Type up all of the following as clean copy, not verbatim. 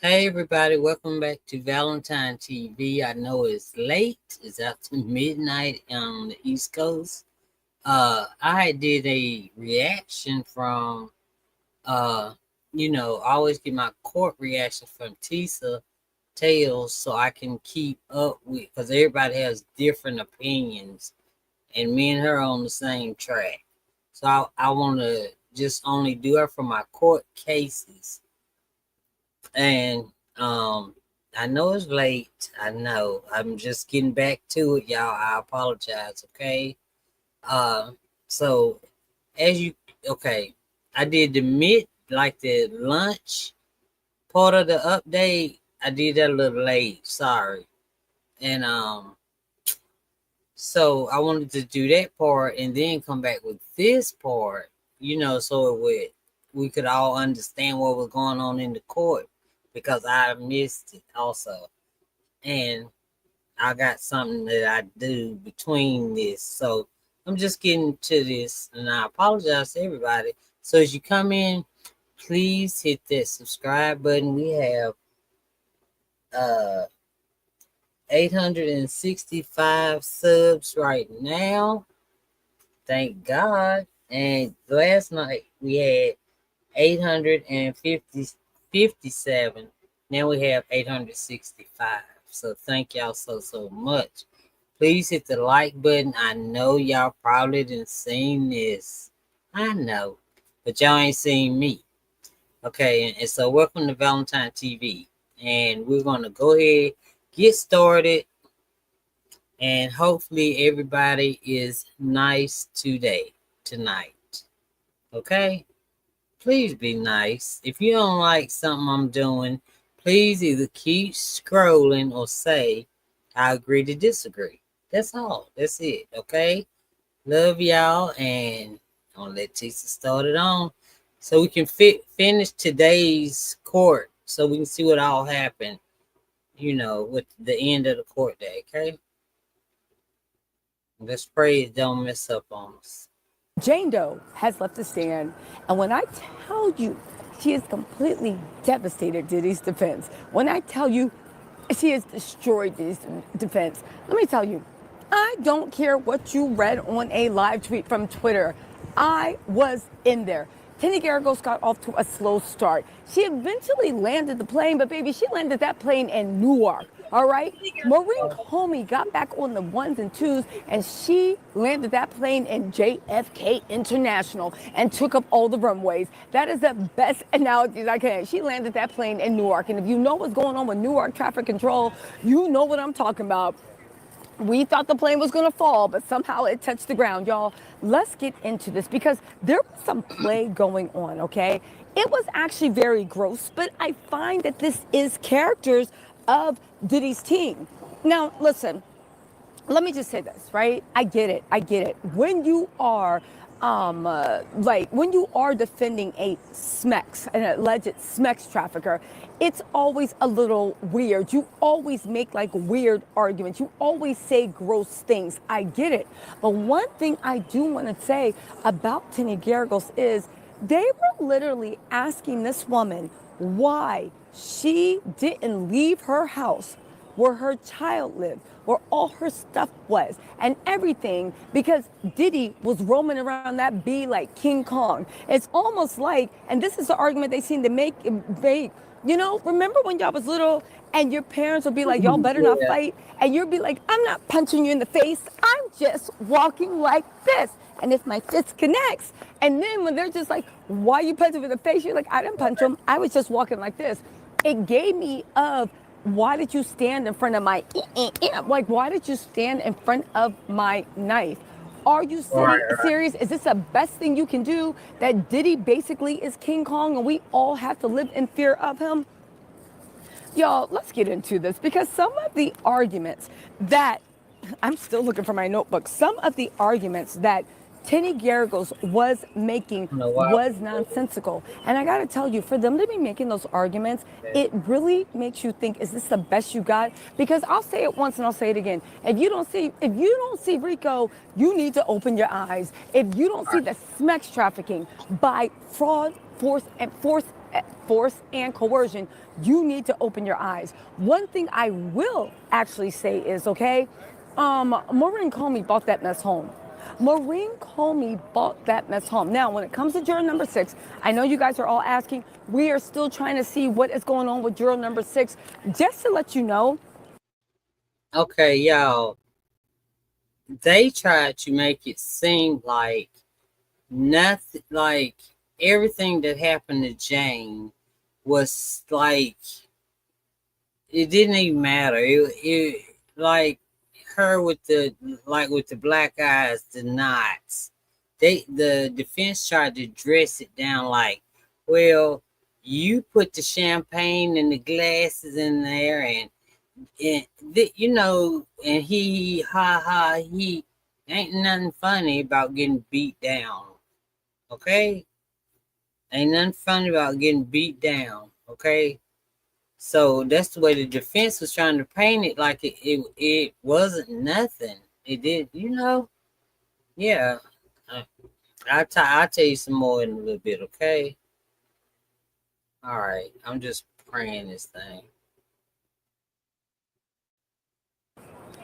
Hey everybody, welcome back to Valentine TV. I know it's late, it's after midnight on the East Coast. I did a reaction from I always get my court reaction from TISA Tales so I can keep up with because everybody has different opinions and me and her on the same track. So I wanna just only do it for my court cases. And I know it's late. I know. I'm just getting back to it, y'all. I apologize, okay? Uh so as you okay, I did the mid like the lunch part of the update. I did that a little late, sorry. And so I wanted to do that part and then come back with this part, so we could all understand what was going on in the court because I missed it also. And I got something that I do between this. So I'm just getting to this and I apologize to everybody. So as you come in, please hit that subscribe button. We have uh 865 subs right now. Thank God. And last night we had 857. Now we have 865. So thank y'all so much. Please hit the like button. I know y'all probably didn't seen this. I know. But y'all ain't seen me. Okay, and so welcome to Valentine TV. And we're gonna go ahead, get started, and hopefully everybody is nice tonight. Okay? Please be nice. If you don't like something I'm doing, please either keep scrolling or say, I agree to disagree. That's all. That's it. Okay? Love y'all. And I'm going to let Tisa start it on so we can finish today's court so we can see what all happened, with the end of the court day. Okay? Let's pray it don't mess up on us. Jane Doe has left the stand, and when I tell you she is completely devastated Diddy's defense, when I tell you she has destroyed Diddy's defense, let me tell you, I don't care what you read on a live tweet from Twitter. I was in there. Kenny Garagos got off to a slow start. She eventually landed the plane, but baby, she landed that plane in Newark. All right? Maureen Comey got back on the ones and twos, and she landed that plane in JFK International and took up all the runways. That is the best analogy I can. She landed that plane in Newark, and if you know what's going on with Newark traffic control, you know what I'm talking about. We thought the plane was going to fall, but somehow it touched the ground. Y'all, let's get into this because there was some play going on, okay? It was actually very gross, but I find that this is characters of Diddy's team. Now, listen, let me just say this, right? I get it. I get it. When you are when you are defending a SMEX, an alleged SMEX trafficker, it's always a little weird. You always make like weird arguments. You always say gross things. I get it. But one thing I do want to say about Tini Garagos is they were literally asking this woman why she didn't leave her house where her child lived, where all her stuff was, and everything, because Diddy was roaming around that B like King Kong. It's almost like, and this is the argument they seem to make, remember when y'all was little and your parents would be like, y'all better not Yeah. fight, and you'd be like, I'm not punching you in the face, I'm just walking like this. And if my fist connects, and then when they're just like, why you punch him in the face? You're like, I didn't punch him, I was just walking like this. It gave me of, why did you stand in front of my, like, why did you stand in front of my knife? Are you serious? Is this the best thing you can do? That Diddy basically is King Kong and we all have to live in fear of him? Y'all, let's get into this because some of the arguments that, I'm still looking for my notebook, some of the arguments that Tini Garagos was making was nonsensical. And I gotta tell you, for them to be making those arguments, it really makes you think, is this the best you got? Because I'll say it once and I'll say it again. If you don't see Rico, you need to open your eyes. If you don't see the SMEX trafficking by fraud, force and coercion, you need to open your eyes. One thing I will actually say is, okay, Maureen Comey bought that mess home. Maureen Comey bought that mess home. Now, when it comes to juror number 6, I know you guys are all asking, we are still trying to see what is going on with juror number 6. Just to let you know, Okay, y'all. They tried to make it seem like nothing, like everything that happened to Jane was like it didn't even matter. It like her with the black eyes, the knots. The defense tried to dress it down like, well, you put the champagne and the glasses in there, and he ha ha he ain't nothing funny about getting beat down. Okay, ain't nothing funny about getting beat down. Okay, so that's the way the defense was trying to paint it, like it wasn't nothing. It did, yeah. Uh, I'll tell you some more in a little bit, okay? All right, I'm just praying this thing.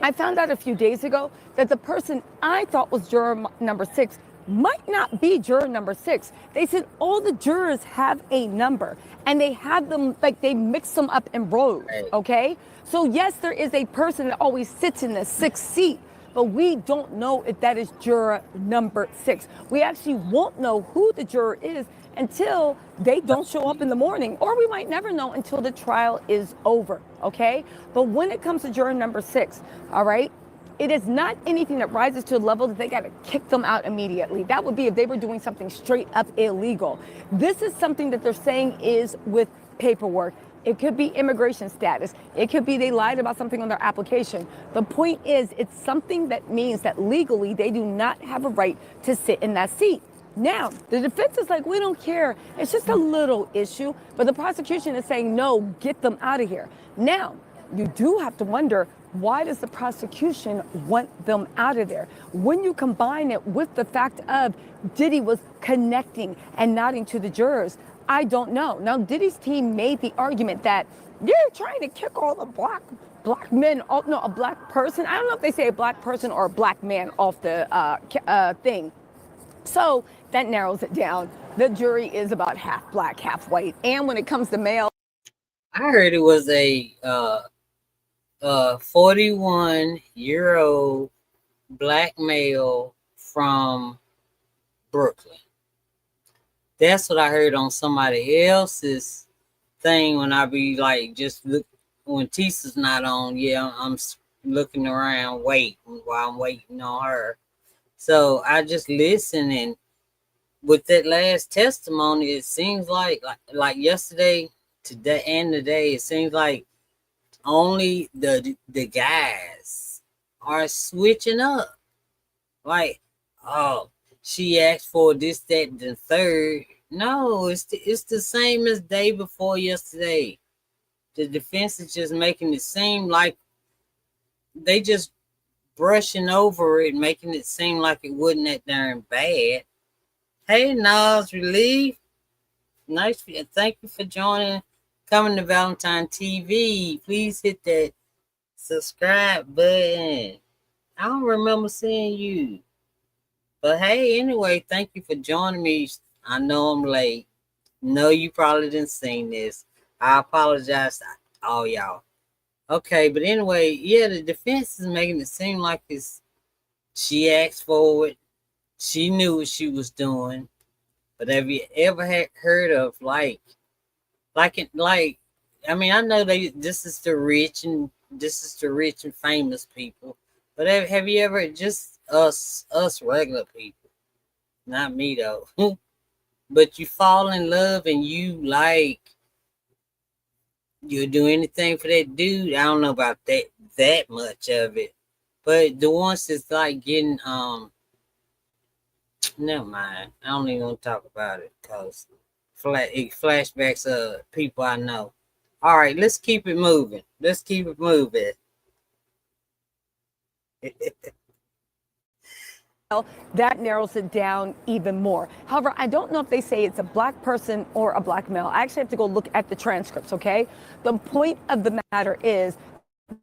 I found out a few days ago that the person I thought was juror number 6 might not be juror number 6. They said all the jurors have a number and they have them, like they mix them up in rows, Right. okay? So, yes, there is a person that always sits in the 6th seat, but we don't know if that is juror number 6. We actually won't know who the juror is until they don't show up in the morning, or we might never know until the trial is over, okay? But when it comes to juror number 6, all right, it is not anything that rises to the level that they got to kick them out immediately. That would be if they were doing something straight up illegal. This is something that they're saying is with paperwork. It could be immigration status. It could be they lied about something on their application. The point is, it's something that means that legally they do not have a right to sit in that seat. Now, the defense is like, we don't care. It's just a little issue. But the prosecution is saying, no, get them out of here. Now, you do have to wonder, why does the prosecution want them out of there? When you combine it with the fact of Diddy was connecting and nodding to the jurors, I don't know. Now, Diddy's team made the argument that you're trying to kick all the black men, no, a black person. I don't know if they say a black person or a black man off the thing. So that narrows it down. The jury is about half black, half white. And when it comes to male, I heard it was a 41-year-old black male from Brooklyn. That's what I heard on somebody else's thing when I be like just look when TISA's not on. Yeah, I'm looking around, waiting while I'm waiting on her. So I just listen, and with that last testimony, it seems like yesterday, today, and today, it seems like only the guys are switching up. Like, oh, she asked for this, that, and the third. No, it's the same as day before yesterday. The defense is just making it seem like they just brushing over it, making it seem like it wasn't that darn bad. Hey, Nas Relief. Nice. Thank you for joining. Coming to Valentine TV. Please hit that subscribe button. I don't remember seeing you. But hey, anyway, thank you for joining me. I know I'm late. No, you probably didn't seen this. I apologize to all y'all. Okay, but anyway, yeah, the defense is making it seem like she asked for it. She knew what she was doing. But have you ever heard of like I mean, I know this is the rich and famous people, but have you ever just us regular people, not me though, but you fall in love and you'll do anything for that dude. I don't know about that much of it, but the ones that's like getting never mind. I don't even want to talk about it because it flashbacks of people I know. All right, let's keep it moving. Let's keep it moving. that narrows it down even more. However, I don't know if they say it's a black person or a black male. I actually have to go look at the transcripts, okay? The point of the matter is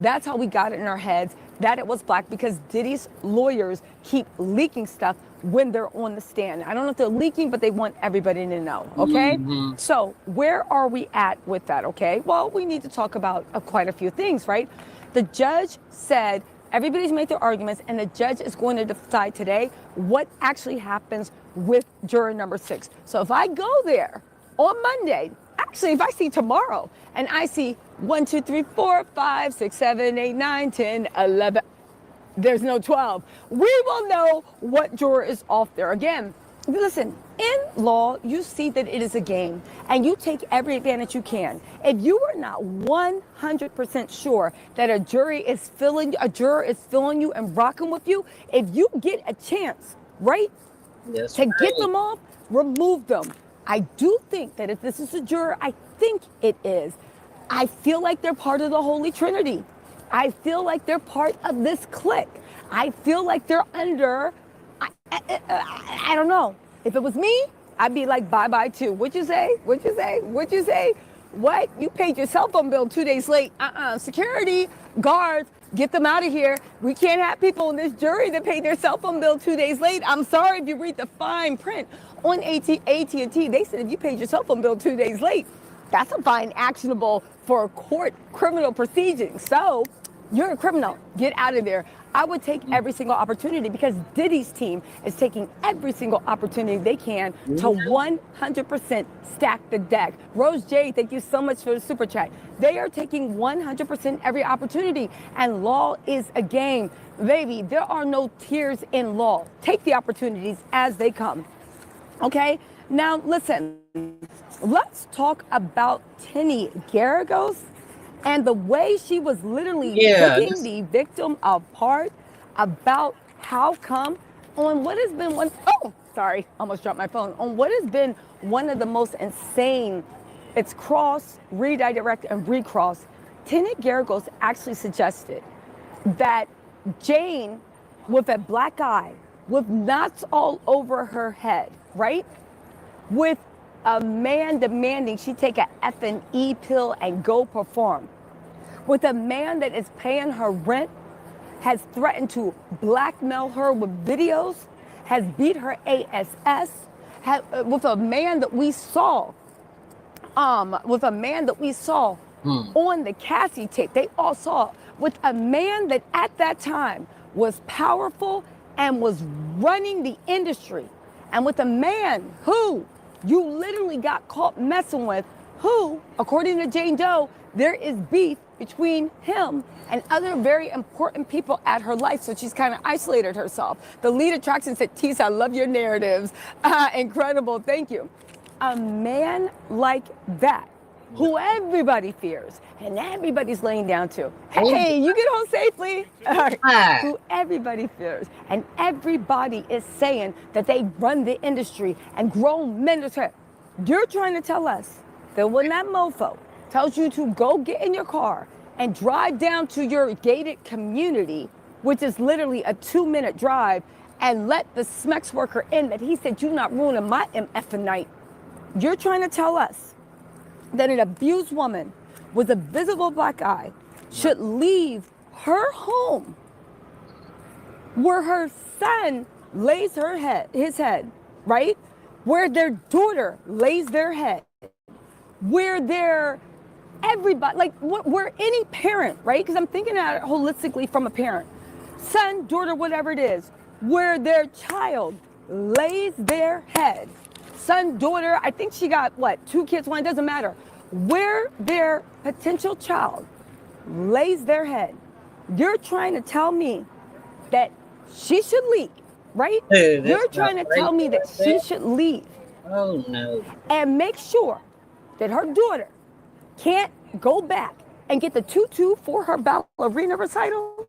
that's how we got it in our heads that it was black, because Diddy's lawyers keep leaking stuff when they're on the stand. I don't know if they're leaking, but they want everybody to know, okay? Mm-hmm. So where are we at with that, okay? Well, we need to talk about quite a few things, right? The judge said everybody's made their arguments, and the judge is going to decide today what actually happens with juror number 6. So if I go there on Monday, actually, if I see tomorrow and I see 1, 2, 3, 4, 5, 6, 7, 8, 9, 10, 11, there's no 12. We will know what juror is off there. Again, listen, in law, you see that it is a game, and you take every advantage you can. If you are not 100% sure that a juror is feeling you and rocking with you, if you get a chance, right, That's to right. get them off, remove them. I do think that if this is a juror, I think it is. I feel like they're part of the Holy Trinity. I feel like they're part of this clique. I feel like they're under, I don't know. If it was me, I'd be like, bye-bye too. What'd you say? What'd you say? What'd you say? What? You paid your cell phone bill 2 days late. Security guards, get them out of here. We can't have people in this jury that paid their cell phone bill 2 days late. I'm sorry, if you read the fine print on AT&T, they said if you paid your cell phone bill 2 days late, that's a fine actionable for a court criminal proceeding. So you're a criminal. Get out of there. I would take every single opportunity, because Diddy's team is taking every single opportunity they can to 100% stack the deck. Rose J, thank you so much for the super chat. They are taking 100% every opportunity, and law is a game. Baby, there are no tears in law. Take the opportunities as they come. Okay? Now, listen, let's talk about Tinny Garagos and the way she was literally picking the victim apart, about how come on what has been almost dropped my phone, on what has been one of the most insane, it's cross, redirect, and recross. Tinny Garagos actually suggested that Jane, with a black eye, with knots all over her head, right? With a man demanding she take a effing E pill and go perform. With a man that is paying her rent, has threatened to blackmail her with videos, has beat her ASS, with a man that we saw, on the Cassie tape, they all saw, with a man that at that time was powerful and was running the industry, and with a man who you literally got caught messing with, who, according to Jane Doe, there is beef between him and other very important people at her life. So she's kind of isolated herself. The lead attraction said, TISA, I love your narratives. Incredible, thank you. A man like that, who everybody fears and everybody's laying down to. Hey, you get home safely. Who everybody fears and everybody is saying that they run the industry and grown men are saying, you're trying to tell us that when that mofo tells you to go get in your car and drive down to your gated community, which is literally a 2-minute drive, and let the SMEX worker in, that he said, you're not ruining my MF night. You're trying to tell us that an abused woman with a visible black eye should leave her home where her son lays his head, right? Where their daughter lays their head, where everybody, like where any parent, right? Because I'm thinking at it holistically from a parent, son, daughter, whatever it is, where their child lays their head, son, daughter, I think she got, 2 kids, one, it doesn't matter. Where their potential child lays their head, you're trying to tell me that she should leave, right? You're trying to tell me that she should leave. Oh, no. And make sure that her daughter can't go back and get the tutu for her ballerina recital.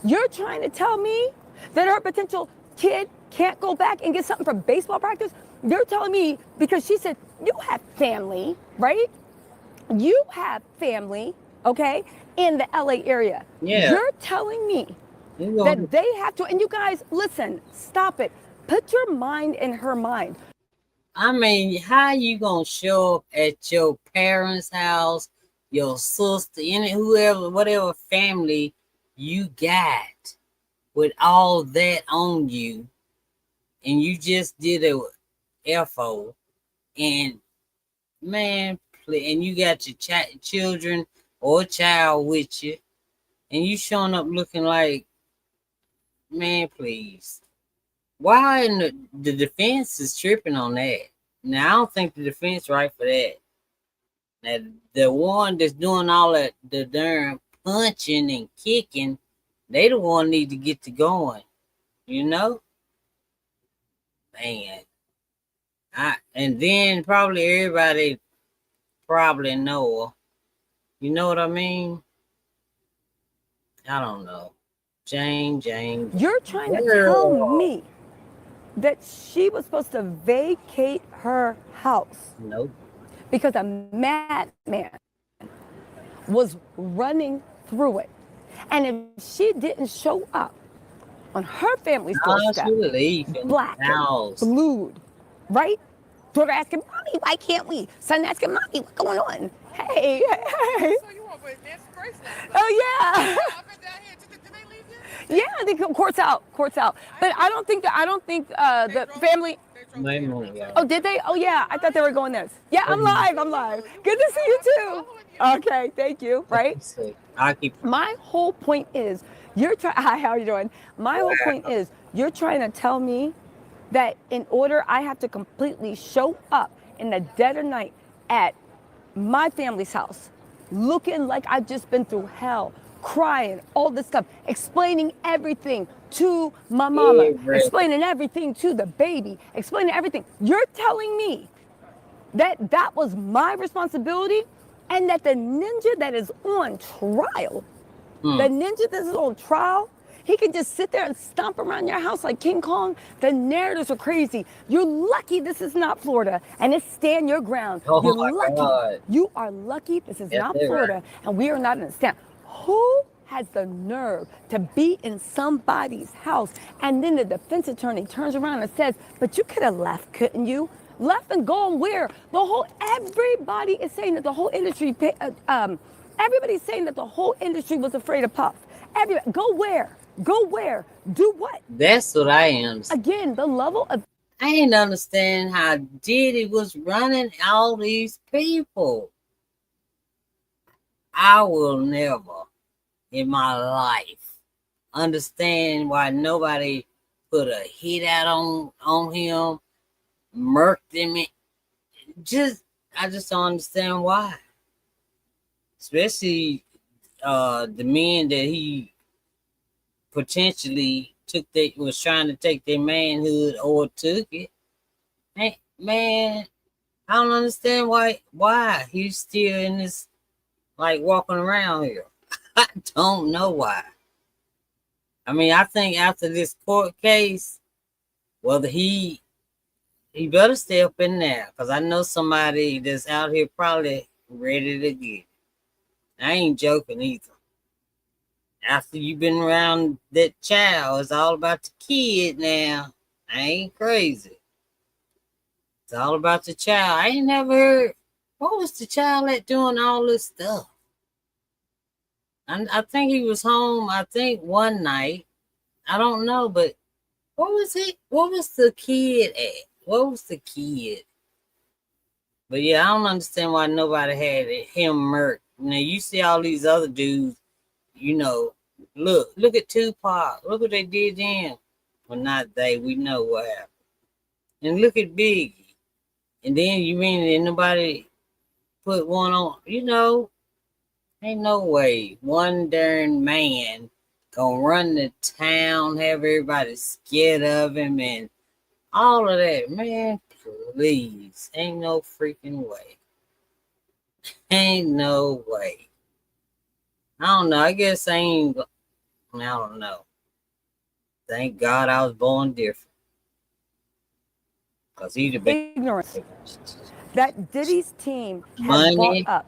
You're trying to tell me that her potential kid can't go back and get something from baseball practice? You're telling me, because she said, you have family, right? You have family, okay, in the LA area. Yeah. You're telling me You gonna, that they have to, and you guys, listen, stop it. Put your mind in her mind. I mean, how you gonna show up at your parents' house, your sister, any whoever, whatever family you got with all that on you, and you just did a FO, and man, and you got your children or child with you, and you showing up looking like, man, please. Why in the defense is tripping on that? Now I don't think the defense right for that. Now the one that's doing all that the darn punching and kicking, they the one need to get to going. You know, man. And then probably everybody probably know her. You know what I mean? I don't know. Jane. You're trying to tell Girl. me that she was supposed to vacate her house Nope. because a madman was running through it. And if she didn't show up on her family's doorstep, Nah, she leaving black the and house. blued, right? Daughter asking, Mommy, why can't we? Son asking, Mommy, what's going on? Hey, hey. So you want with Nancy Grace last night? Oh, yeah. I've been down here. Did they leave Yeah, yet? they courts out. But I don't think They the drove. family. They drove to Maybe, Amberville. yeah. Oh, did they? Oh, yeah. I thought they were going there. Yeah, I'm Um, live. I'm live. Good to see you too. Okay, thank you. let Right. me see. I keep. My whole point is, you're trying. Hi, how are you doing? My whole point is, you're trying to tell me that in order I have to completely show up in the dead of night at my family's house, looking like I've just been through hell, crying, all this stuff, explaining everything to my mama, Everything. explaining everything to the baby, explaining everything. You're telling me that that was my responsibility and that the ninja that is on trial, the Hmm. ninja that is on trial, he can just sit there and stomp around your house like King Kong. The narratives are crazy. You're lucky this is not Florida and it's stand your ground. Oh You're my lucky. God. You are lucky this is Yes, not they're right. Florida and we are not in a stand. Who has the nerve to be in somebody's house and then the defense attorney turns around and says, but you could have left, couldn't you? Left and gone where? Everybody is saying that the whole industry, everybody's saying that the whole industry was afraid of Puff. Everybody, go where? Go where? Do what? That's what I am. Again, the level of I didn't understand how Diddy was running all these people. I will never in my life understand why nobody put a hit out on him, murked him. Just I just don't understand why. Especially the men that he potentially took that was trying to take their manhood or took it. Hey, man, I don't understand why he's still in this like walking around here. I don't know why. I mean, I think after this court case, whether he better step in there because I know somebody that's out here probably ready to get it. I ain't joking either. After you've been around that child, it's all about the kid now. I ain't crazy. It's all about the child. I ain't never heard what was the child at doing all this stuff. I think he was home. I think one night. I don't know, but what was he? What was the kid at? What was the kid? But yeah, I don't understand why nobody had him murked. Now you see all these other dudes. You know, look at Tupac. Look what they did then. Well, not they. We know what happened. And look at Biggie. And then you mean that nobody put one on? You know, ain't no way one darn man gonna run the town, have everybody scared of him, and all of that. Man, please, ain't no freaking way. Ain't no way. I don't know. I guess I ain't. I don't know. Thank God I was born different. Cause he'd have been ignorance that Diddy's team has brought money. up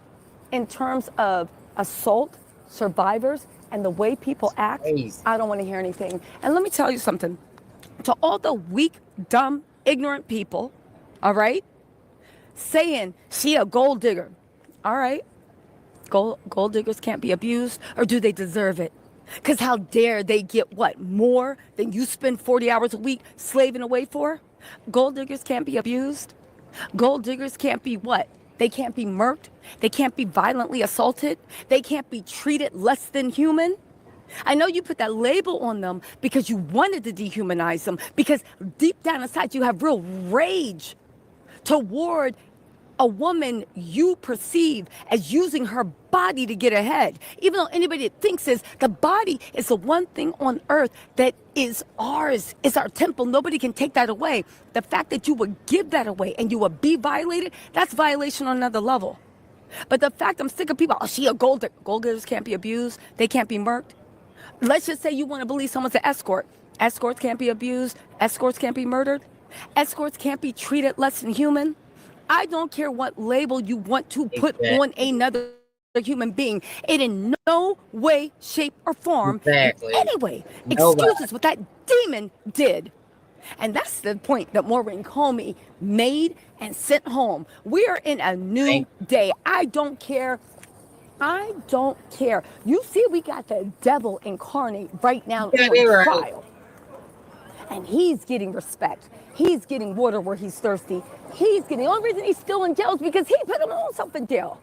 in terms of assault survivors And the way people act, Crazy. I don't want to hear anything. And let me tell you something. To all the weak, dumb, ignorant people, all right, saying she a gold digger. All right, gold diggers can't be abused, or do they deserve it? Because how dare they get what? More than you spend 40 hours a week slaving away for? Gold diggers can't be abused. Gold diggers can't be what? They can't be murked. They can't be violently assaulted. They can't be treated less than human. I know you put that label on them because you wanted to dehumanize them, because deep down inside you have real rage toward a woman you perceive as using her body to get ahead. Even though anybody that thinks is the body is the one thing on earth that is ours, is our temple. Nobody can take that away. The fact that you would give that away and you would be violated, that's violation on another level. But the fact I'm sick of people, oh, she a gold digger. Gold diggers can't be abused. They can't be murked. Let's just say you want to believe someone's an escort. Escorts can't be abused. Escorts can't be murdered. Escorts can't be treated less than human. I don't care what label you want to put on Exactly. another human being. It in no way, shape, or form, in Exactly. any way, Nobody. excuses what that demon did. And that's the point that Maureen Comey made and sent home. We are in a new Thank day. I don't care. I don't care. You see, we got the devil incarnate right now you. Got on it right. trial. And he's getting respect. He's getting water where he's thirsty. He's getting, the only reason he's still in jail is because he put himself in jail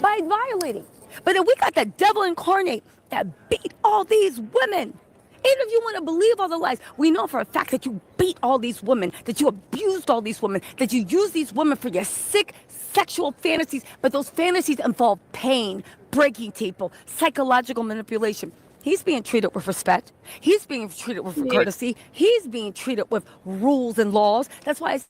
by violating. But then we got the devil incarnate that beat all these women. Even if you want to believe all the lies, we know for a fact that you beat all these women, that you abused all these women, that you use these women for your sick sexual fantasies. But those fantasies involve pain, breaking people, psychological manipulation. He's being treated with respect. He's being treated with Yeah. courtesy. He's being treated with rules and laws. That's why it's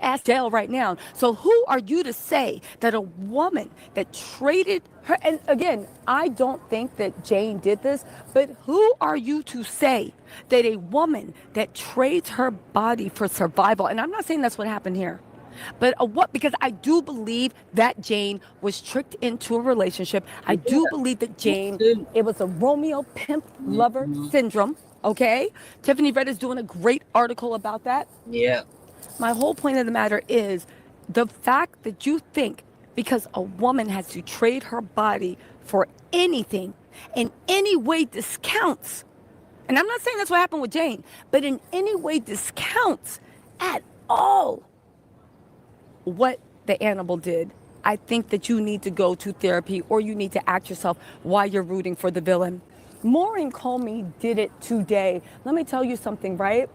ask jail right now. So who are you to say that a woman that traded her, and again, I don't think that Jane did this, but who are you to say that a woman that trades her body for survival, and I'm not saying that's what happened here, but what, because I do believe that Jane was tricked into a relationship. I Yeah. do believe that Me Jane, too. it was a Romeo pimp lover Mhm. syndrome. Okay, Tiffany Red is doing a great article about that. Yeah. My whole point of the matter is the fact that you think because a woman has to trade her body for anything in any way discounts, and I'm not saying that's what happened with Jane, but in any way discounts at all what the animal did. I think that you need to go to therapy or you need to ask yourself why you're rooting for the villain. Maureen Comey did it today. Let me tell you something, right?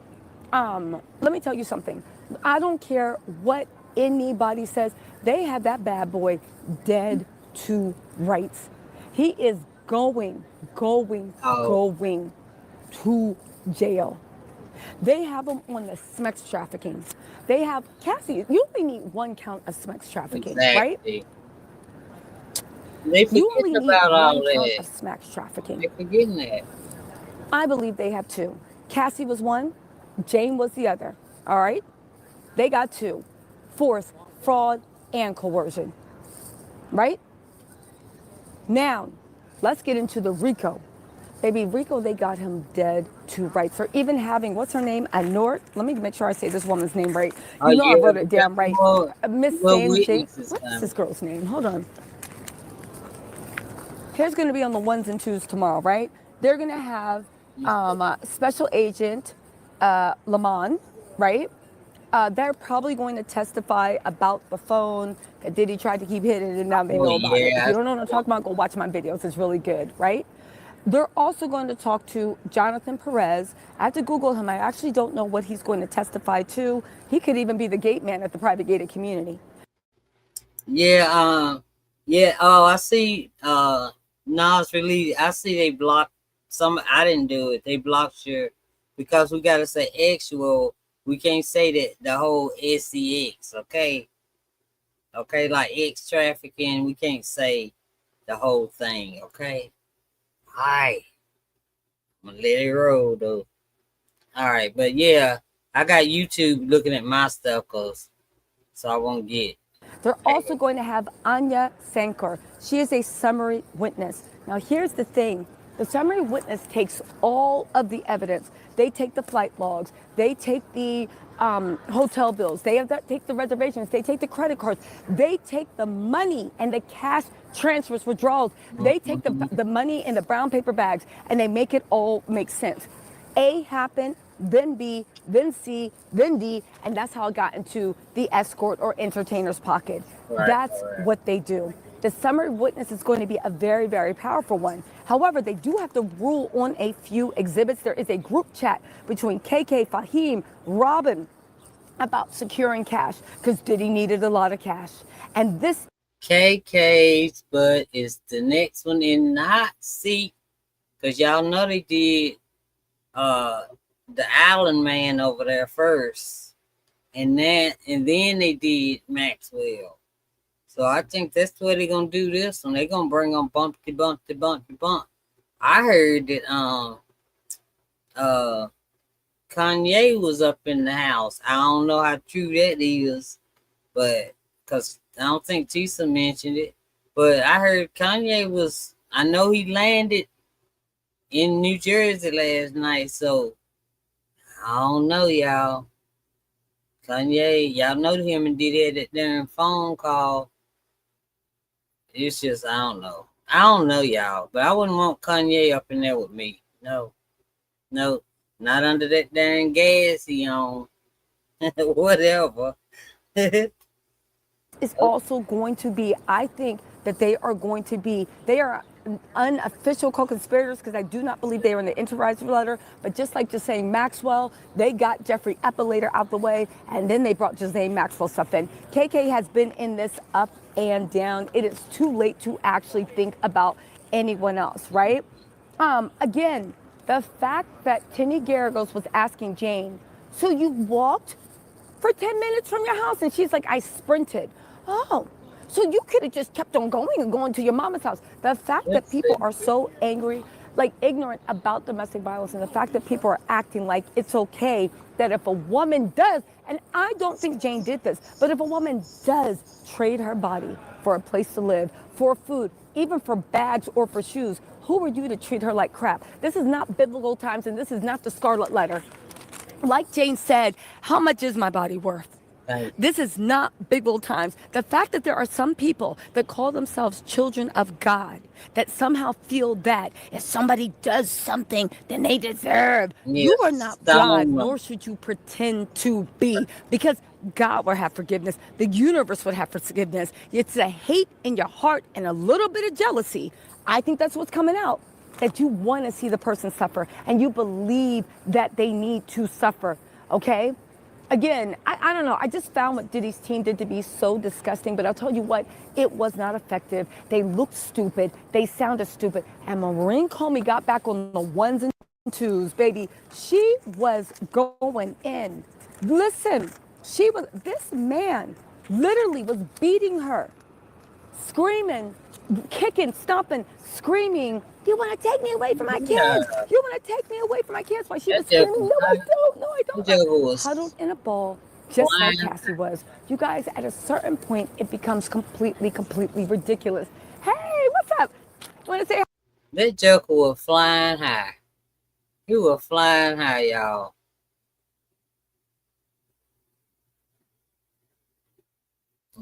Let me tell you something. I don't care what anybody says. They have that bad boy dead to rights. He is going, going, Oh, going to jail. They have him on the sex trafficking. They have Cassie. You only need one count of sex trafficking, right? exactly. They You forgetting only need about all one count that. of sex trafficking. They forgetting that. I believe they have two. Cassie was one, Jane was the other. All right? They got two: force, fraud, and coercion. Right? Now, let's get into the Rico. Baby Rico, they got him dead to rights for even having, what's her name? Anort. Let me make sure I say this woman's name right. Oh You know I yeah, wrote we it got down right. Miss more Sanjay. witnesses What's this coming. girl's name? Hold on. Here's going to be on the ones and twos tomorrow, right? They're going to have Special Agent Lamont, right? They're probably going to testify about the phone that Diddy tried to keep hidden, and now they Oh know about it. If yeah, you don't know what I'm talking about, go watch my videos. It's really good, right? They're also going to talk to Jonathan Perez. I have to Google him. I actually don't know what he's going to testify to. He could even be the gate man at the private gated community. yeah. Yeah. Oh, I see. Nas release. I see they blocked some. I didn't do it. They blocked your because we gotta say actual. We can't say that the whole SCX. Okay. Okay. Like X trafficking. We can't say the whole thing. Okay. All right. I'm gonna let it roll though. All right, but yeah, I got YouTube looking at my stuff, cause so I won't get. They're also going to have Anya Sankar. She is a summary witness. Now, here's the thing. The summary witness takes all of the evidence. They take the flight logs. They take the hotel bills. They have take the reservations. They take the credit cards. They take the money and the cash transfers, withdrawals. They take the money in the brown paper bags and they make it all make sense. A happened, then B, then C, then D, and that's how it got into the escort or entertainer's pocket. Right, That's right. what they do. The summary witness is going to be a very, very powerful one. However, they do have to rule on a few exhibits. There is a group chat between KK, Fahim, Robin about securing cash because Diddy needed a lot of cash. And this KK's butt is the next one in the hot seat because y'all know they did the Island Man over there first, and then they did Maxwell. So I think that's where they're gonna do this one. They're gonna bring on bumpty bumpty bumpty bump. I heard that uh Kanye was up in the house. I don't know how true that is, but because I don't think TISA mentioned it. But I heard Kanye was. I know he landed in New Jersey last night, so I don't know, y'all. Kanye, y'all know him and did that damn phone call. It's just I don't know. I don't know, y'all, but I wouldn't want Kanye up in there with me. No, no, not under that damn gas he on. Whatever. is also going to be, I think that they are unofficial co-conspirators because I do not believe they are in the enterprise letter. But just like just saying Maxwell, they got Jeffrey Epelator out the way, and then they brought Ghislaine Maxwell stuff in. KK has been in this up and down. It is too late to actually think about anyone else, right? Again, the fact that Timmy Garagos was asking Jane, so you walked for 10 minutes from your house? And she's like, I sprinted. Oh, so you could have just kept on going and going to your mama's house. The fact that people are so angry, like ignorant about domestic violence, and the fact that people are acting like it's okay that if a woman does, and I don't think Jane did this, but if a woman does trade her body for a place to live, for food, even for bags or for shoes, who are you to treat her like crap? This is not biblical times, and this is not the Scarlet Letter. Like Jane said, how much is my body worth? This is not biblical times. The fact that there are some people that call themselves children of God that somehow feel that if somebody does something, then they deserve. Yes, You are not God, nor should you pretend to be, because God will have forgiveness. The universe would have forgiveness. It's a hate in your heart and a little bit of jealousy. I think that's what's coming out, that you want to see the person suffer and you believe that they need to suffer, okay? Again, I don't know. I just found what Diddy's team did to be so disgusting, but I'll tell you what, it was not effective. They looked stupid. They sounded stupid. And Maureen Comey got back on the ones and twos, baby. She was going in. Listen, this man literally was beating her, screaming, kicking, stomping, screaming, you want to take me away from my kids? You want to take me away from my kids? While she was screaming, no, I don't, no, I don't. Huddled in a ball, just like Cassie was. You guys, at a certain point, it becomes completely, completely ridiculous. Hey, what's up? Want to say hi? That joker was flying high. He was flying high, y'all.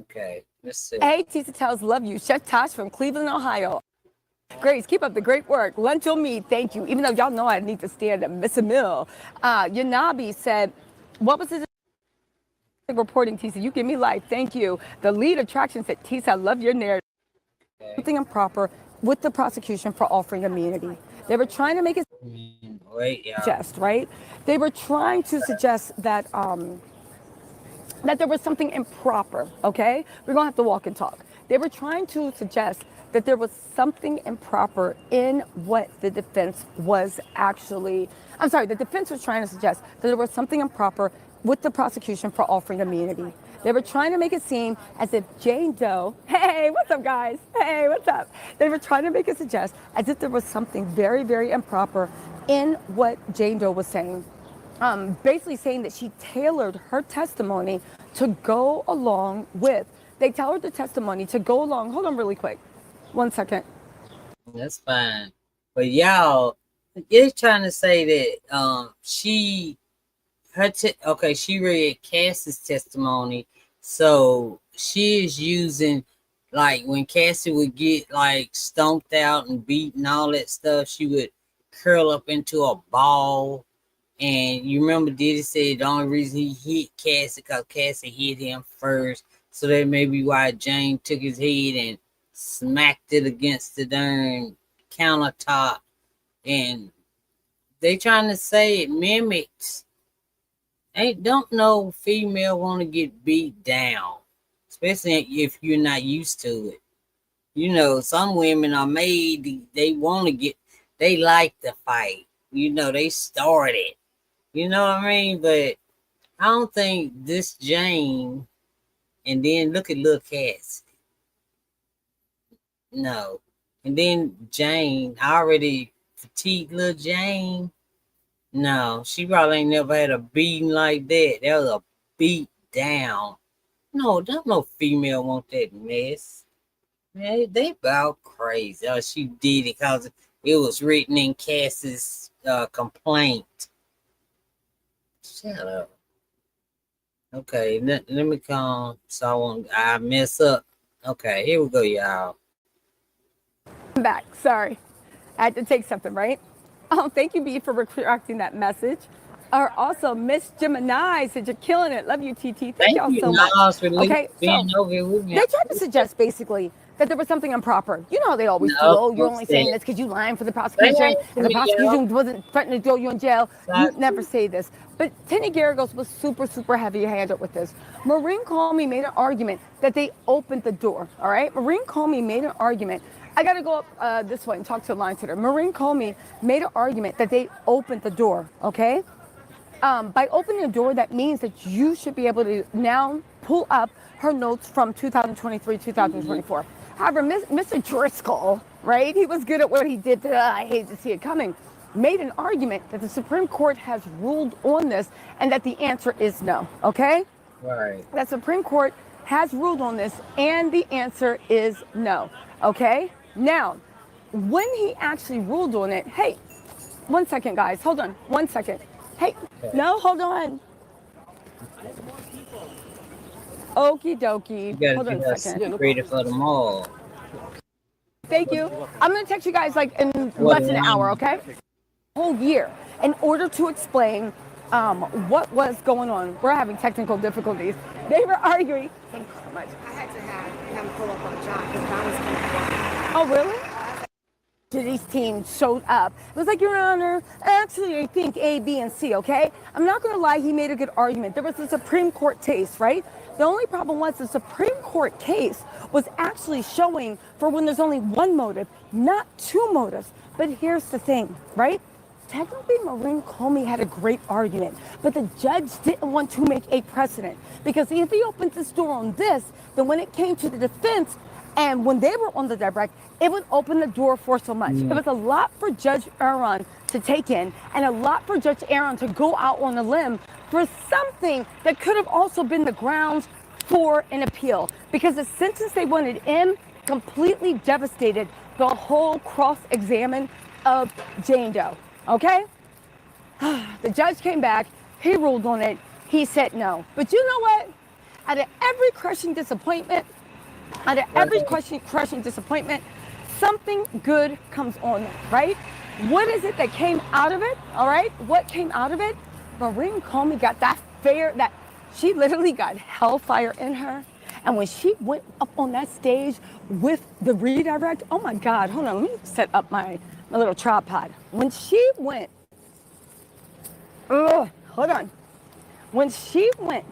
Okay, let's see. Hey, Tisa Tells, love you. Chef Tosh from Cleveland, Ohio. Grace, keep up the great work. Lunch on me, thank you. Even though y'all know I need to stand and miss a meal. Yanabi said, what was his reporting, Tisa? You give me life, thank you. The lead attraction said, Tisa, I love your narrative. Okay. Something improper with the prosecution for offering immunity. They were trying to make it suggest, right? They were trying to suggest that that there was something improper, okay? We're gonna have to walk and talk. They were trying to suggest that there was something improper in what the defense was actually, the defense was trying to suggest that there was something improper with the prosecution for offering immunity. They were trying to make it seem as if Jane Doe, hey, what's up guys? Hey, what's up? They were trying to make it suggest as if there was something very, very improper in what Jane Doe was saying. Basically saying that she tailored her testimony to go along with, they tailored the testimony to go along, hold on really quick, 1 second. That's fine. But y'all, they're trying to say that okay, she read Cassie's testimony, so she is using, like, when Cassie would get like stomped out and beat and all that stuff, she would curl up into a ball. And you remember Diddy said the only reason he hit Cassie because Cassie hit him first. So that may be why Jane took his head and smacked it against the darn countertop. And they trying to say it mimics. Ain't don't no female want to get beat down, especially if you're not used to it. You know, some women are made, they want to get, they like to fight. You know, they started. You know what I mean? But I don't think this Jane, and then look at Lil Cass. No. And then Jane, I already fatigued Lil Jane. No, she probably ain't never had a beating like that. That was a beat down. No, don't no female want that mess. Man, they about crazy. Oh, she did it because it was written in Cass's complaint. Shut up. Okay, let me come so I mess up. Okay, here we go, y'all. I'm back. Sorry. I had to take something, right? Oh, thank you, B, for retracting that message. Or also, Miss Gemini said you're killing it. Love you, TT. Thank Thank y'all you, so much. Nas, for Okay, being so over here with me. they tried to suggest basically that there was something improper. You know how they always do. No, Oh, you're don't only say saying it. this because you lying for the Say prosecution, it to and the me, y'all. prosecution wasn't threatening to throw you in jail. Stop. You never say this. But Tenny Garagos was super, super heavy-handed with this. Maureen Comey made an argument that they opened the door. All right, Maureen Comey made an argument. I got to go up this way and talk to the line sitter. Maureen Comey made an argument that they opened the door. Okay. By opening the door, that means that you should be able to now pull up her notes from 2023, Mhm. 2024. However, Mr. Driscoll, right, he was good at what he did. I hate to see it coming. Made an argument that the Supreme Court has ruled on this and that the answer is no. Okay? Right. The Supreme Court has ruled on this and the answer is no. Okay? Now, when he actually ruled on it, hey, 1 second, guys. Hold on. 1 second. Hey, Okay. no, hold on. Okie You dokie. gotta Hold on get a us second. ready for the mall. Thank you. I'm going to text you guys like in What less than an hour, one? okay? Whole year in order to explain what was going on. We're having technical difficulties. They were arguing. Thank you so much. I had to have him pull up on John because John was coming. Oh, really? Diddy's team showed up. It was like, Your Honor, actually, I think A, B, and C, okay? I'm not going to lie, he made a good argument. There was a Supreme Court case, right? The only problem was the Supreme Court case was actually showing for when there's only one motive, not two motives. But here's the thing, right? Technically, Maureen Comey had a great argument, but the judge didn't want to make a precedent because if he opens this door on this, then when it came to the defense, and when they were on the direct, it would open the door for so much. It Mm. was a lot for Judge Aaron to take in and a lot for Judge Aaron to go out on a limb for something that could have also been the grounds for an appeal because the sentence they wanted in completely devastated the whole cross-examine of Jane Doe. Okay? The judge came back, he ruled on it, he said no. But you know what? Out of every crushing disappointment, something good comes on, right? What is it that came out of it? All right, what came out of it? Maureen Comey got that she literally got hellfire in her. And when she went up on that stage with the redirect, oh my God, hold on, let me set up my little tripod. When she went, hold on. When she went,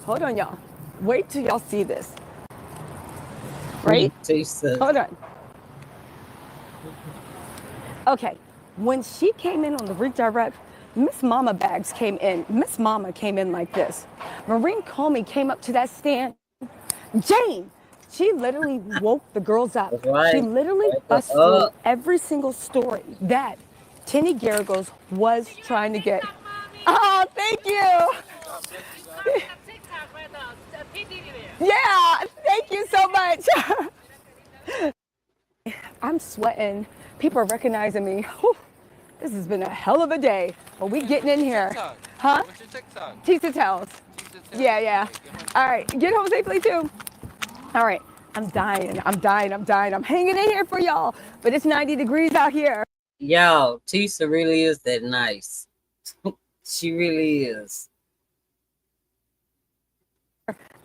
hold on, y'all. Wait till y'all see this. Right? TISA. Hold on. Okay. When she came in on the redirect, Miss Mama Bags came in. Miss Mama came in like this. Maureen Comey came up to that stand. Jane, she literally woke the girls up. That's right. She literally Wake bust her through up. every single story that Tenny Garagos was trying to get. Oh, thank you. TikTok right now. P. Diddy there. Yeah, thank you so much. I'm sweating. People are recognizing me. Whew, this has been a hell of a day. But we getting in here. TikTok. Huh? What's your TikTok? TISA tells. TISA Yeah, tells. yeah. Okay, get home All safely. right, get home safely too. All right, I'm dying. I'm dying. I'm dying. I'm hanging in here for y'all. But it's 90 degrees out here. Y'all, Tisa really is that nice. She really is.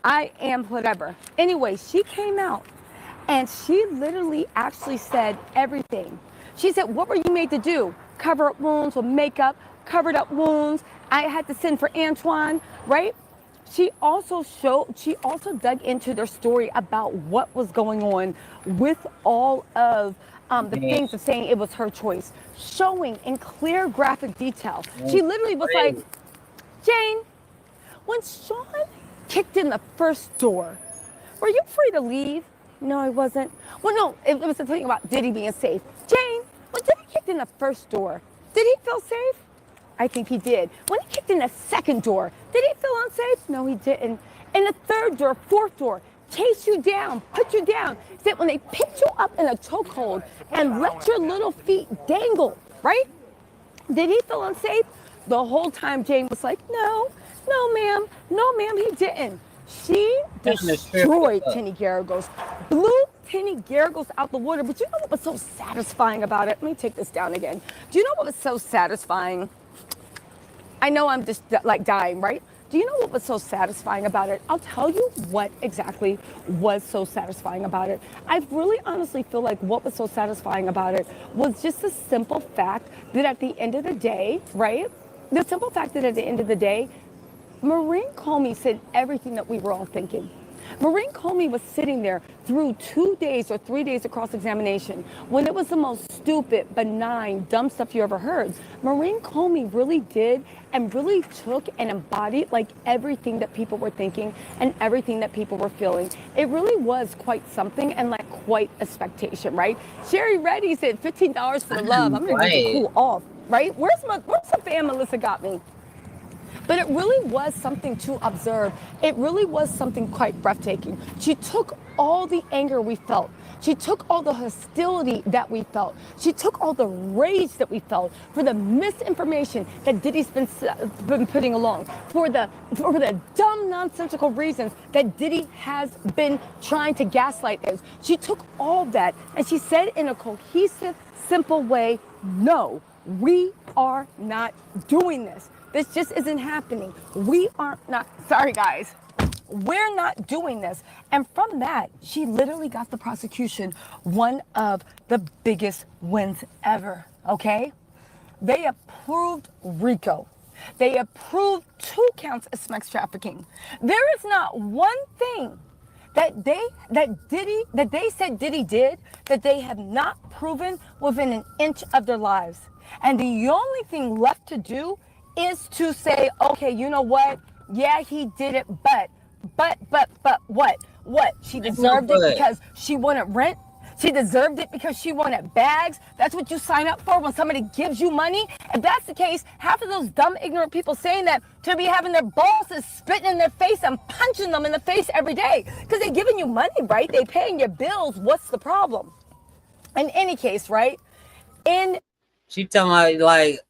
I am whatever. Anyway, she came out and she literally actually said everything. She said, what were you made to do? Cover up wounds with makeup, covered up wounds. I had to send for Antoine, right? She also dug into their story about what was going on with all of the Man, things of saying it was her choice, showing in clear graphic detail. man, She literally was like, great. Jane, when Sean kicked in the first door, were you free to leave? No, I wasn't. Well, no, it was the thing about Diddy being safe. Jane, when Diddy kicked in the first door, did he feel safe? I think he did. When he kicked in the second door, did he feel unsafe? No, he didn't. In the third door, fourth door, chase you down, put you down. Said when they picked you up in a chokehold and let your little feet dangle, right? Did he feel unsafe? The whole time Jane was like, no, no, ma'am, no, ma'am, he didn't. She Nothing to trip destroyed up. Tenny Garagos, blew Tenny Garagos out the water. But you know what was so satisfying about it? Let me take this down again. Do you know what was so satisfying? I know I'm just like dying, right? Do you know what was so satisfying about it? I'll tell you what exactly was so satisfying about it. I really honestly feel like what was so satisfying about it was just the simple fact that at the end of the day, right? The simple fact that at the end of the day, Maureen Comey said everything that we were all thinking. Maureen Comey was sitting there through 2 days or 3 days of cross-examination when it was the most stupid, benign, dumb stuff you ever heard. Maureen Comey really did and really took and embodied like everything that people were thinking and everything that people were feeling. It really was quite something and like quite a spectation, right? Sherry Reddy said $15 for the love. I'm gonna need to Right. cool off, right? Where's the fan Melissa got me? But it really was something to observe. It really was something quite breathtaking. She took all the anger we felt. She took all the hostility that we felt. She took all the rage that we felt for the misinformation that Diddy's been putting along, for the dumb, nonsensical reasons that Diddy has been trying to gaslight us. She took all that and she said in a cohesive, simple way, no, we are not doing this. This just isn't happening. We are not, sorry guys, we're not doing this. And from that, she literally got the prosecution one of the biggest wins ever, okay? They approved RICO. They approved 2 counts of sex trafficking. There is not one thing that they said Diddy did that they have not proven within an inch of their lives. And the only thing left to do is to say, okay, you know what? Yeah, he did it, but what? What? She Ain't no deserved it but. because she wanted rent? She deserved it because she wanted bags? That's what you sign up for when somebody gives you money? If that's the case, half of those dumb, ignorant people saying that to be having their bosses spitting in their face and punching them in the face every day because they're giving you money, right? They paying your bills. What's the problem? In any case, right? In She talking about like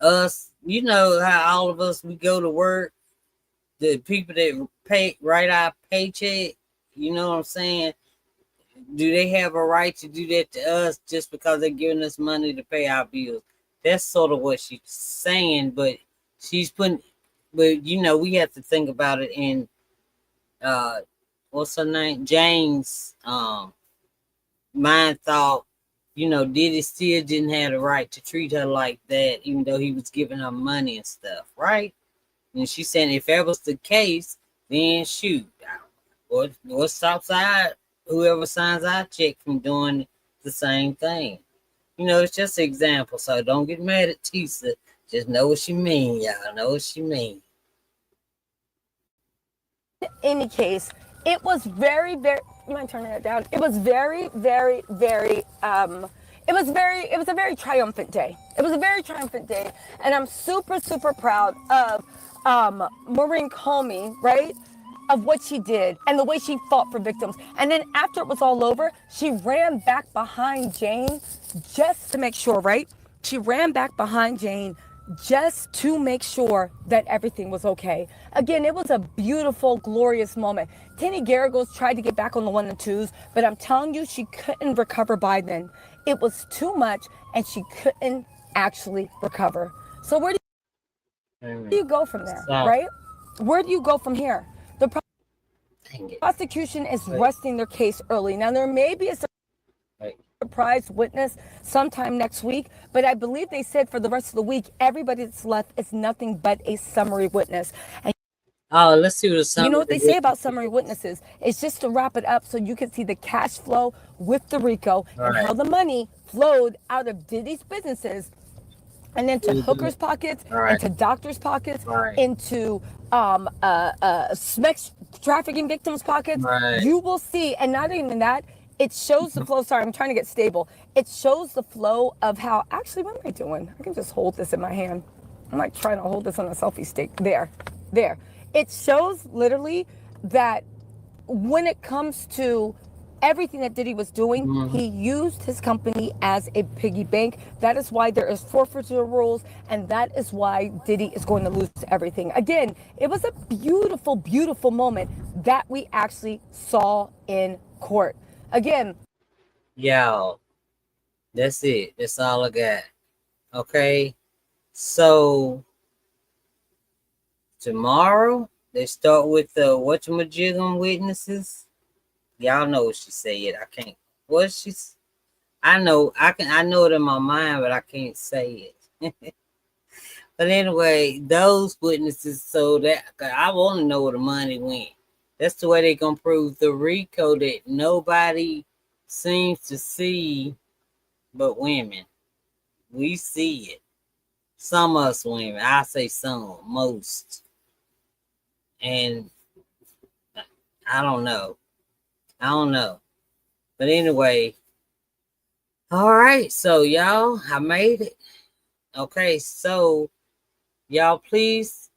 us, you know how all of us we go to work, the people that pay write our paycheck, you know what I'm saying? Do they have a right to do that to us just because they're giving us money to pay our bills? That's sort of what she's saying, but she's putting, but you know, we have to think about it in uh what's her name? Jane's mind thought, you know, Diddy still didn't have the right to treat her like that, even though he was giving her money and stuff, right? And she's saying if that was the case, then shoot, what stops our whoever signs our check from doing the same thing? You know, it's just an example, so don't get mad at Tisa. Just know what she mean, y'all. Know what she mean. any case, it was very, you mind turning that down? It was it was a very triumphant day. It was a very triumphant day. And I'm super proud of Maureen Comey, right? of what she did and the way she fought for victims. And then after it was all over, she ran back behind Jane just to make sure, right? She ran back behind Jane just to make sure that everything was okay. Again, it was a beautiful, glorious moment. Tinny Garagos tried to get back on the one and twos, but I'm telling you, she couldn't recover by then. It was too much, and she couldn't actually recover. So where do Amen. you go from there, So, right? Where do you go from here? The dang it. prosecution is Wait, resting their case early. Now, there may be a wait. surprise witness sometime next week, but I believe they said for the rest of the week, everybody that's left is nothing but a summary witness. And Oh, let's see what the you know summary what they say witness about summary is. witnesses? It's just to wrap it up so you can see the cash flow with the RICO and Right. how the money flowed out of Diddy's businesses and into hookers' pockets, Right. into doctors' pockets, Right. into sex trafficking victims' pockets. Right. You will see, and not even that, it shows the flow. Sorry, I'm trying to get stable. It shows the flow of how, actually, what am I doing? I can just hold this in my hand. I'm like trying to hold this on a selfie stick. There. It shows literally that when it comes to everything that Diddy was doing, Mhm. he used his company as a piggy bank. That is why there is forfeiture rules, and that is why Diddy is going to lose everything. Again, it was a beautiful, beautiful moment that we actually saw in court. Again, Y'all, that's it. That's all I got. Okay. So tomorrow they start with the whatchamajigam witnesses. Y'all know what she said. I can't. What she's. I know. I can. I know it in my mind, but I can't say it. But anyway, those witnesses. So that I want to know where the money went. That's the way they gonna prove the RICO that nobody seems to see, but women. We see it. Some of us women. I say some, most, and I don't know. I don't know. But anyway, all right. So y'all, I made it. Okay, so y'all please,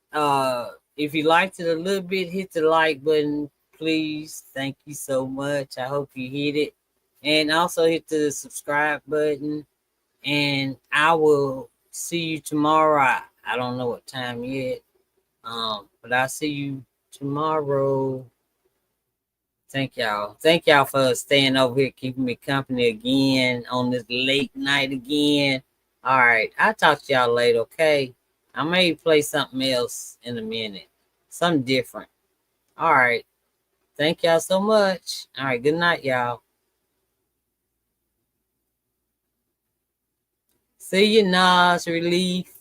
if you liked it a little bit, hit the like button, please. Thank you so much. I hope you hit it. And also hit the subscribe button. And I will see you tomorrow. I don't know what time yet. But I'll see you tomorrow. Thank y'all. Thank y'all for staying over here, keeping me company again on this late night again. All right. I'll talk to y'all later, okay? I may play something else in a minute. Something different. All right. Thank y'all so much. All right. Good night, y'all. See you, Nas Relief.